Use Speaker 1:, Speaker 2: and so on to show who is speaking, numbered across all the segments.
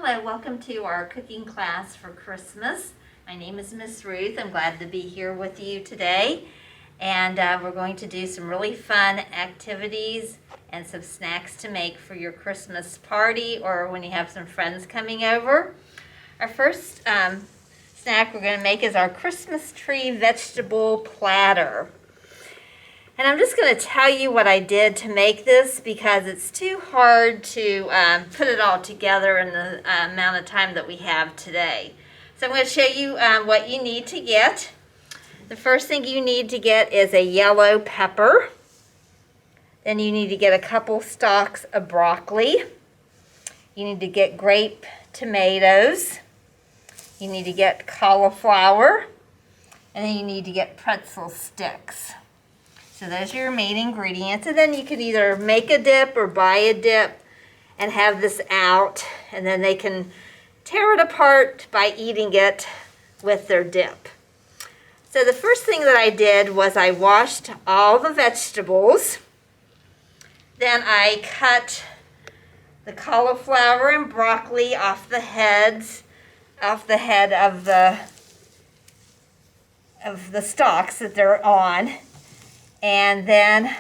Speaker 1: Hello, welcome to our cooking class for Christmas. My name is Miss Ruth. I'm glad to be here with you today. And we're going to do some really fun activities and some snacks to make for your Christmas party or when you have some friends coming over. Our first snack we're going to make is our Christmas tree vegetable platter. And I'm just going to tell you what I did to make this because it's too hard to put it all together in the amount of time that we have today. So I'm going to show you what you need to get. The first thing you need to get is a yellow pepper. Then you need to get a couple stalks of broccoli. You need to get grape tomatoes. You need to get cauliflower. And then you need to get pretzel sticks. So those are your main ingredients, and then you can either make a dip or buy a dip and have this out, and then they can tear it apart by eating it with their dip. So the first thing that I did was I washed all the vegetables. Then I cut the cauliflower and broccoli off the head of the stalks that they're on. And then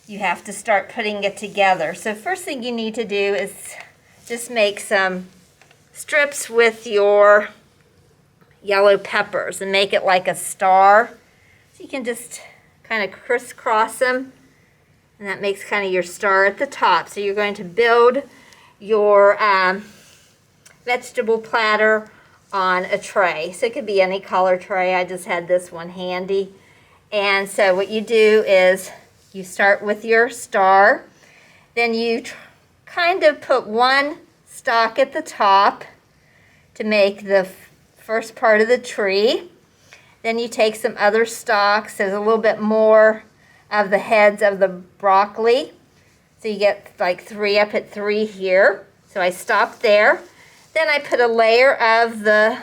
Speaker 1: you have to start putting it together. So first thing you need to do is just make some strips with your yellow peppers and make it like a star. So you can just kind of crisscross them, and that makes kind of your star at the top. So you're going to build your vegetable platter on a tray. So it could be any color tray. I just had this one handy. And so what you do is you start with your star, then you kind of put one stalk at the top to make the first part of the tree. Then you take some other stalks, there's a little bit more of the heads of the broccoli. So you get like 3 up at 3 here. So I stopped there. Then I put a layer of the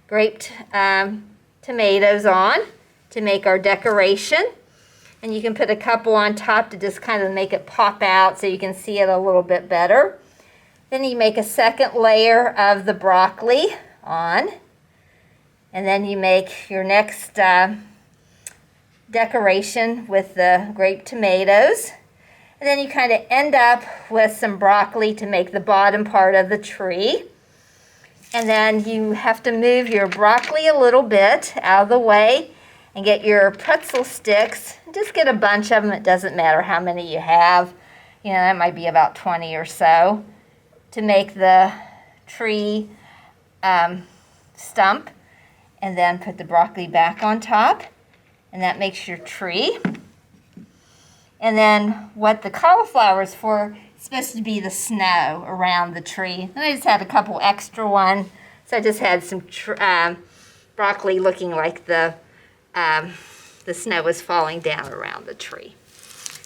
Speaker 1: grape tomatoes on to make our decoration, and you can put a couple on top to just kind of make it pop out so you can see it a little bit better. Then you make a second layer of the broccoli on, and then you make your next decoration with the grape tomatoes, and then you kind of end up with some broccoli to make the bottom part of the tree. And then you have to move your broccoli a little bit out of the way and get your pretzel sticks. Just get a bunch of them. It doesn't matter how many you have. You know, that might be about 20 or so to make the tree stump. And then put the broccoli back on top. And that makes your tree. And then what the cauliflower is for, it's supposed to be the snow around the tree. And I just had a couple extra ones. So I just had some broccoli looking like the snow was falling down around the tree.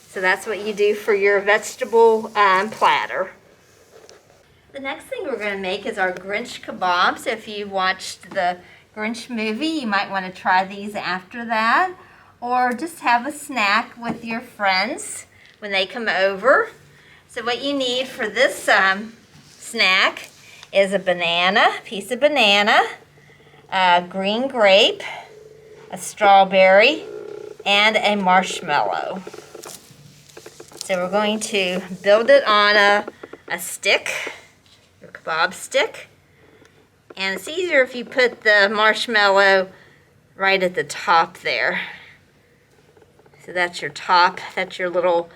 Speaker 1: So that's what you do for your vegetable platter. The next thing we're going to make is our Grinch Kebabs. If you watched the Grinch movie, you might want to try these after that. Or just have a snack with your friends when they come over. So what you need for this snack is a piece of banana, a green grape, a strawberry, and a marshmallow. So we're going to build it on a stick, your kebab stick. And it's easier if you put the marshmallow right at the top there. So that's your top, that's your little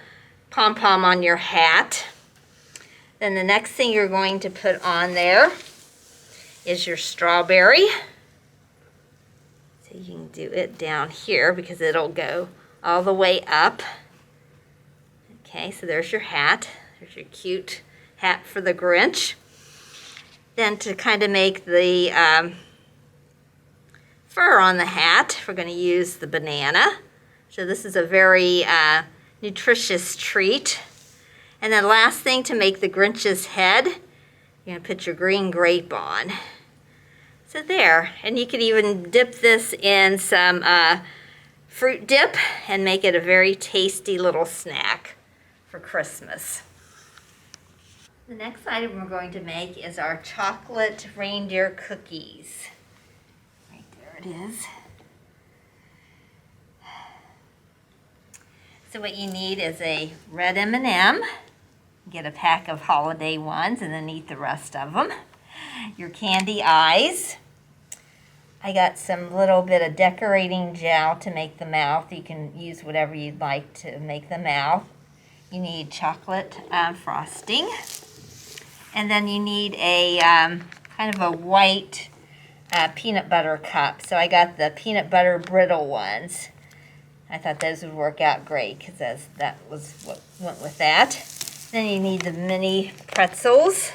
Speaker 1: pom-pom on your hat. Then the next thing you're going to put on there is your strawberry. You can do it down here because it'll go all the way up. Okay, so there's your hat. There's your cute hat for the Grinch. Then to kind of make the fur on the hat, we're going to use the banana. So this is a very nutritious treat. And then last thing, to make the Grinch's head, you're going to put your green grape on. So there, and you could even dip this in some fruit dip and make it a very tasty little snack for Christmas. The next item we're going to make is our chocolate reindeer cookies. Right there it is. So what you need is a red M&M. Get a pack of holiday ones and then eat the rest of them. Your candy eyes. I got some little bit of decorating gel to make the mouth. You can use whatever you'd like to make the mouth. You need chocolate frosting. And then you need a kind of a white peanut butter cup. So I got the peanut butter brittle ones. I thought those would work out great because that was what went with that. Then you need the mini pretzels.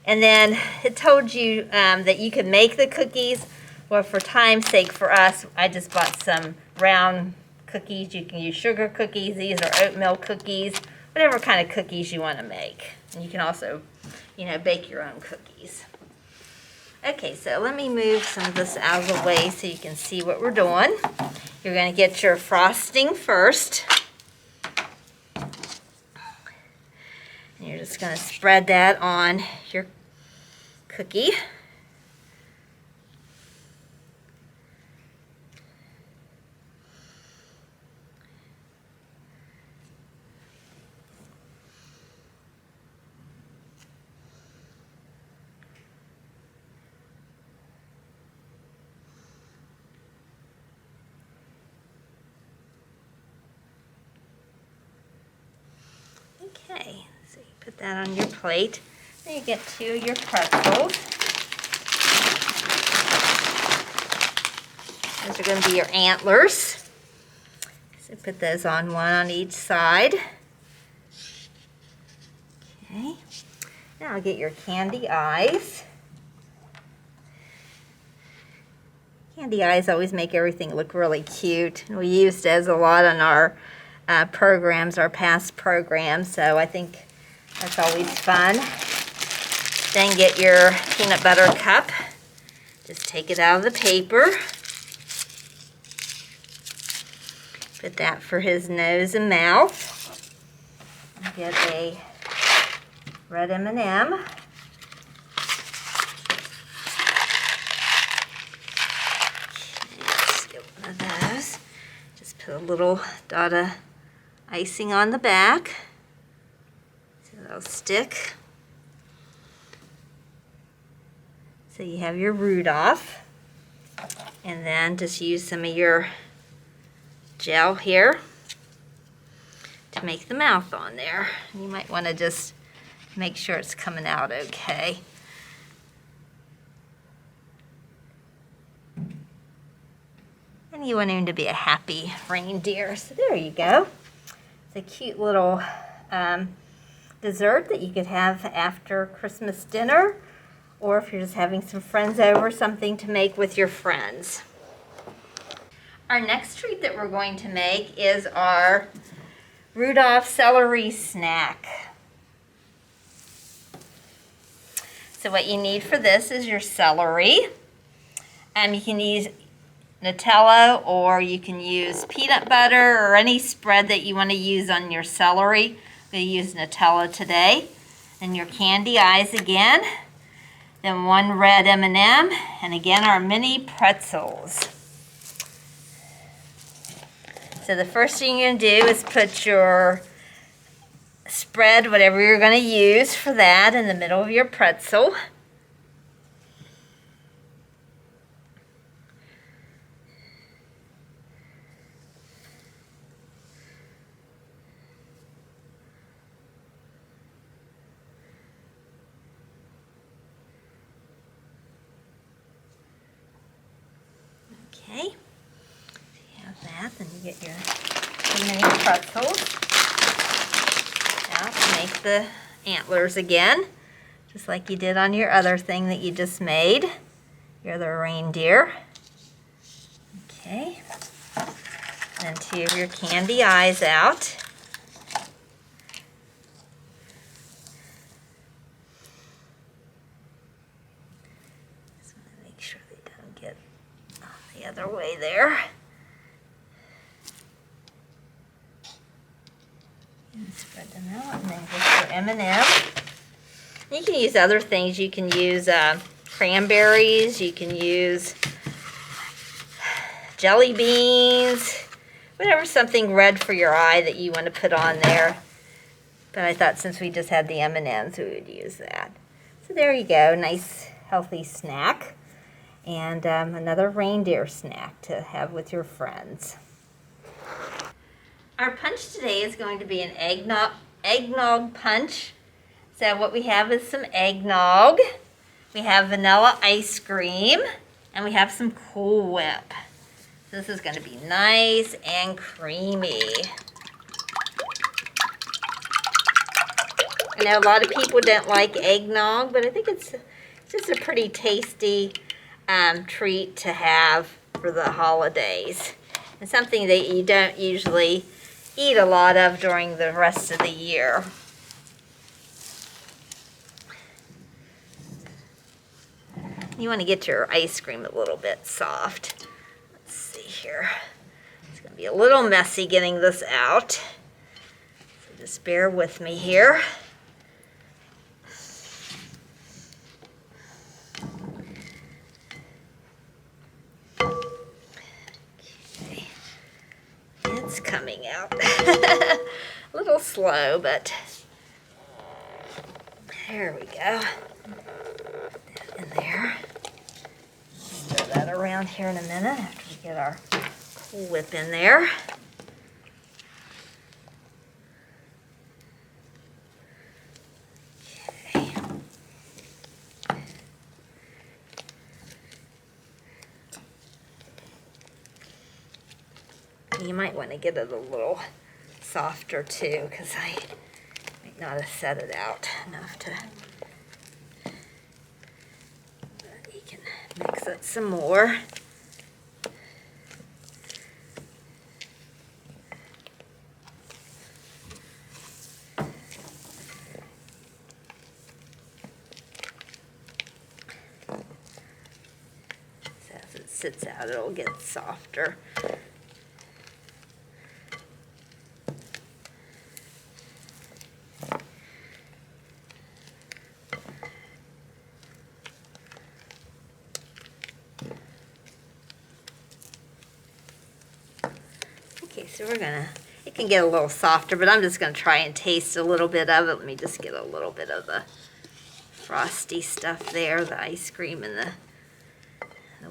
Speaker 1: And then it told you that you could make the cookies. Well, for time's sake for us, I just bought some round cookies. You can use sugar cookies. These are oatmeal cookies. Whatever kind of cookies you want to make. And you can also, bake your own cookies. Okay, so let me move some of this out of the way so you can see what we're doing. You're going to get your frosting first. And you're just going to spread that on your cookie. Okay, so you put that on your plate. Then you get 2 of your pretzels. Those are going to be your antlers. So put those on one on each side. Okay. Now I'll get your candy eyes. Candy eyes always make everything look really cute. We used those a lot on our programs, our past programs, so I think that's always fun. Then get your peanut butter cup. Just take it out of the paper. Put that for his nose and mouth. Get a red M&M. Okay, just get one of those. Just put a little dot of icing on the back so that'll stick. So you have your Rudolph, and then just use some of your gel here to make the mouth on there. You might want to just make sure it's coming out okay. And you want him to be a happy reindeer. So there you go. It's a cute little dessert that you could have after Christmas dinner, or if you're just having some friends over, something to make with your friends. Our next treat that we're going to make is our Rudolph celery snack. So what you need for this is your celery. You can use Nutella, or you can use peanut butter or any spread that you want to use on your celery. I'm going to use Nutella today. And your candy eyes again. Then 1 red M&M, and again our mini pretzels. So the first thing you're going to do is put your spread, whatever you're going to use for that, in the middle of your pretzel. Okay, so you have that, then you get your mini pretzels out to make the antlers again, just like you did on your other thing that you just made, your other reindeer. Okay, then 2 of your candy eyes out. Just want to make sure they don't get the other way there. And spread them out, and then get your M&M. You can use other things. You can use cranberries. You can use jelly beans. Whatever, something red for your eye that you want to put on there. But I thought since we just had the M&Ms, we would use that. So there you go. Nice, healthy snack. And another reindeer snack to have with your friends. Our punch today is going to be an eggnog punch. So what we have is some eggnog. We have vanilla ice cream. And we have some Cool Whip. So this is going to be nice and creamy. I know a lot of people don't like eggnog, but I think it's just a pretty tasty treat to have for the holidays. And something that you don't usually eat a lot of during the rest of the year. You want to get your ice cream a little bit soft. Let's see here. It's going to be a little messy getting this out. So just bear with me here. It's coming out. A little slow, but there we go. Put that in there. Stir that around here in a minute after we get our Cool Whip in there. You might want to get it a little softer too, because I might not have set it out enough to. But you can mix it some more. So as it sits out, it'll get softer. Okay, so it can get a little softer, but I'm just gonna try and taste a little bit of it. Let me just get a little bit of the frosty stuff there, the ice cream and the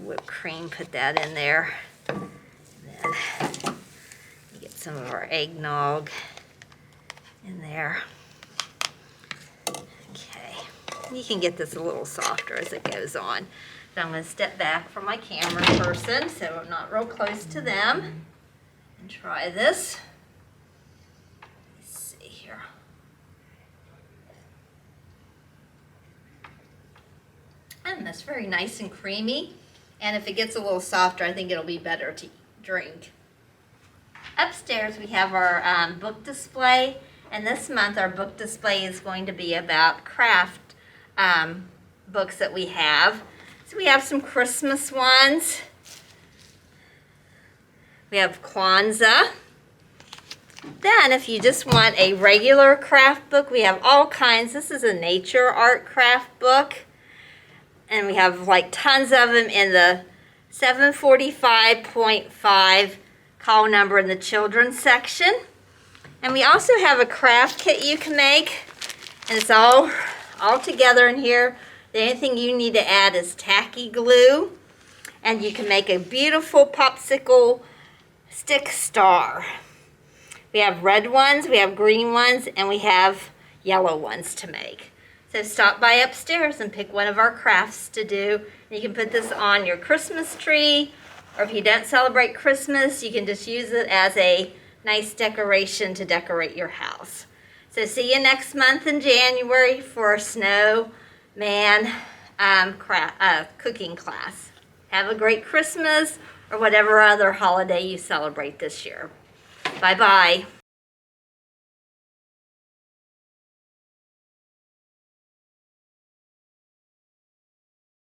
Speaker 1: whipped cream, put that in there. And then get some of our eggnog in there. Okay, you can get this a little softer as it goes on. So I'm gonna step back from my camera person so I'm not real close to them. And try this. Let's see here. And that's very nice and creamy. And if it gets a little softer, I think it'll be better to drink. Upstairs we have our book display. And this month our book display is going to be about craft books that we have. So we have some Christmas ones. We have Kwanzaa. Then if you just want a regular craft book, we have all kinds. This is a nature art craft book. And we have like tons of them in the 745.5 call number in the children's section. And we also have a craft kit you can make. And it's all together in here. The only thing you need to add is tacky glue. And you can make a beautiful popsicle stick star. We have red ones, we have green ones, and we have yellow ones to make. So stop by upstairs and pick one of our crafts to do. You can put this on your Christmas tree, or if you don't celebrate Christmas, you can just use it as a nice decoration to decorate your house. So see you next month in January for a snowman cooking class. Have a great Christmas, or whatever other holiday you celebrate this year. Bye-bye.